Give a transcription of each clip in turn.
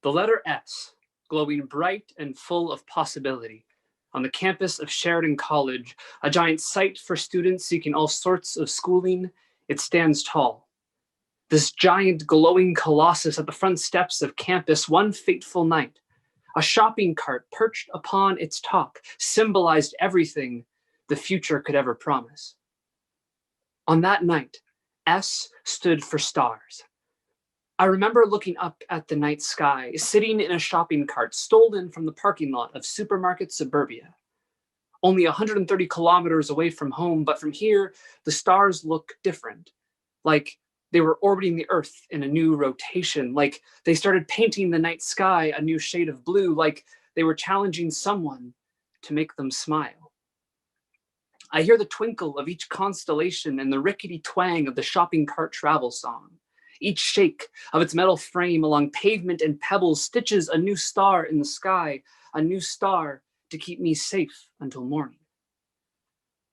The letter S, glowing bright and full of possibility. On the campus of Sheridan College, a giant site for students seeking all sorts of schooling, it stands tall. This giant glowing colossus at the front steps of campus one fateful night. A shopping cart perched upon its top symbolized everything the future could ever promise. On that night, S stood for stars. I remember looking up at the night sky, sitting in a shopping cart stolen from the parking lot of Supermarket Suburbia. Only 130 kilometers away from home, but from here, the stars look different. Like they were orbiting the Earth in a new rotation, like they started painting the night sky a new shade of blue, like they were challenging someone to make them smile. I hear the twinkle of each constellation and the rickety twang of the shopping cart travel song. Each shake of its metal frame along pavement and pebbles stitches a new star in the sky, a new star to keep me safe until morning.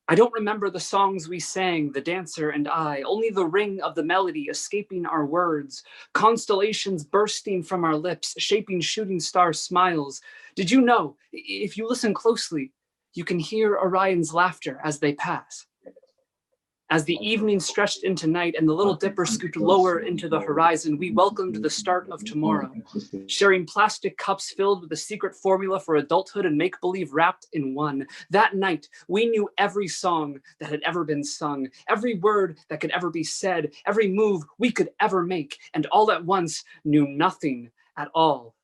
I don't remember the songs we sang, the dancer and I, only the ring of the melody escaping our words, constellations bursting from our lips, shaping shooting star smiles. Did you know, if you listen closely, you can hear Orion's laughter as they pass? As the evening stretched into night and the Little Dipper scooped lower into the horizon, we welcomed the start of tomorrow, sharing plastic cups filled with the secret formula for adulthood and make-believe wrapped in one. That night, we knew every song that had ever been sung, every word that could ever be said, every move we could ever make, and all at once knew nothing at all.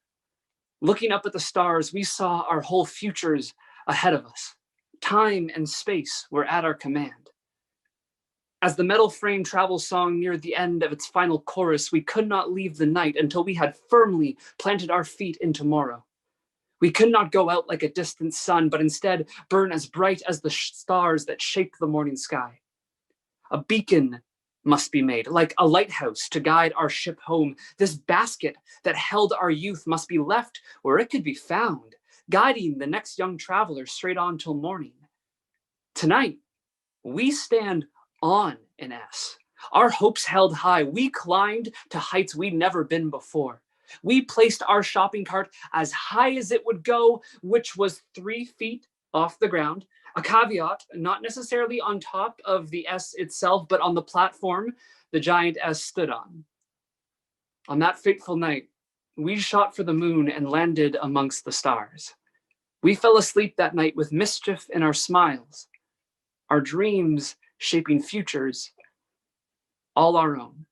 Looking up at the stars, we saw our whole futures ahead of us. Time and space were at our command. As the metal frame travel song neared the end of its final chorus, we could not leave the night until we had firmly planted our feet in tomorrow. We could not go out like a distant sun, but instead burn as bright as the stars that shaped the morning sky. A beacon must be made, like a lighthouse to guide our ship home. This basket that held our youth must be left where it could be found, guiding the next young traveler straight on till morning. Tonight, we stand on an S. Our hopes held high. We climbed to heights we'd never been before. We placed our shopping cart as high as it would go, which was 3 feet off the ground. A caveat, not necessarily on top of the S itself, but on the platform the giant S stood on. On that fateful night, we shot for the moon and landed amongst the stars. We fell asleep that night with mischief in our smiles, our dreams shaping futures all our own.